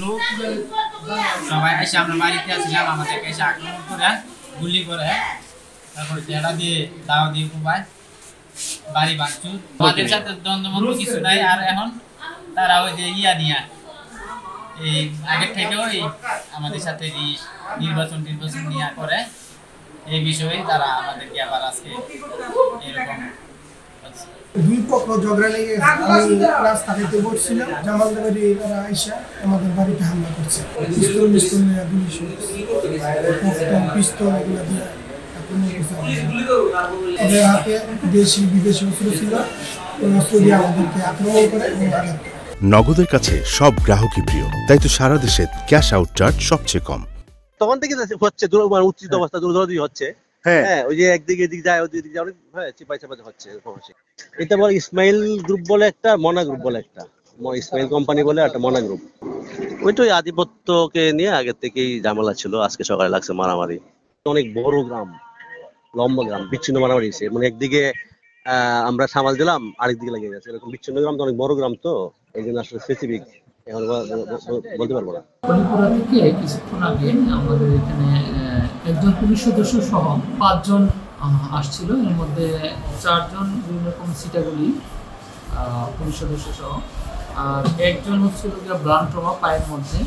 লোক সবাই এসে আমরা বাড়িতে আসছিলাম, আমাদেরকে এসে আক্রমণ করে গুলি করে তারপর টেরা দিয়ে দাও দিয়ে কুবায় বাড়ি ভাঙচুর। তাদের সাথে দ্বন্দ্ব কিছু নাই। আর এখন তারা ওই যে নিয়ে এই আগের থেকেও আমাদের সাথে নির্বাচন নিয়ে করে এই বিষয়ে তারা আমাদেরকে আবার আজকে এরকম দুই পক্ষ ঝগড়া লেগে আমি ক্লাস থাকাতে বসছিলাম, জামালদাবাড়ি তারা আইসা আমাদের বাড়িতে হামলা করছে। পিস্তল এগুলো দিয়ে ওদের হাতে দেশি বিদেশি অস্ত্র ছিল, ওই অস্ত্র দিয়ে আমাদেরকে আক্রমণ করে এবং আঘাত করে। নগদের কাছে সব গ্রাহকই প্রিয়, তাই তো সারা দেশে ক্যাশ আউট চার্জ সবচেয়ে কম। তখন থেকে হচ্ছে উচ্চিত অবস্থা দূরদূরি হচ্ছে। হ্যাঁ, ওই যে একদিকে এদিক যায় ওদিকে যায় অনেক চিপাই চাপাতে হচ্ছে। এটা বলে ইসমাইল গ্রুপ বলে একটা, মনা গ্রুপ বলে একটা, ইসমাইল কোম্পানি বলে একটা মনা গ্রুপ। ওইটাই আধিপত্যকে নিয়ে আগের থেকেই ঝামেলা ছিল। আজকে সকালে লাগছে মারামারি। অনেক বড় গ্রাম, লম্বা গ্রাম, বিচ্ছিন্ন মারামারি হয়েছে। মানে একদিকে আমরা সামাল দিলাম, আরেকদিকে লেগে গেছে। এরকম বিচ্ছিন্ন গ্রাম তো অনেক বড় গ্রাম, তো এই জন্য আসলে স্পেসিফিক এখন বলতে পারবো না। কলিপুরা থেকে কিছুক্ষণ আগে আমাদের এখানে একজন পুলিশ সদস্য সহ 5 জন আসছিল। এর মধ্যে 4 জন বিভিন্ন রকম সিটাগুলি পুলিশ সদস্য সহ, আর একজন হচ্ছিল ব্লান্ট ট্রমা পায়ের মধ্যে,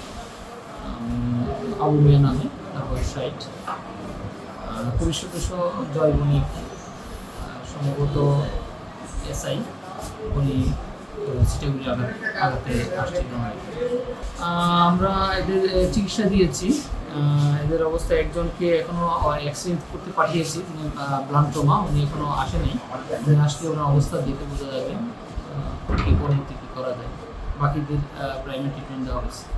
আবু মিয়া নামে, তারপর সাইট পুলিশ সদস্য জয় বণিক, সম্ভবত এসআই, উনি সিটাগুলি আঘাতে আসছিল। আমরা এদের চিকিৎসা দিয়েছি। এদের অবস্থা একজনকে এখনো অ্যাক্সিডেন্ট করতে পাঠিয়েছি, তিনি ব্লান্ট ট্রমা, উনি এখনো আসেনি। আসলে ওনার অবস্থা দেখে বোঝা যাবে পরবর্তী কী করা যায়। বাকিদের প্রাইমারি ট্রিটমেন্ট দেওয়া হয়েছে।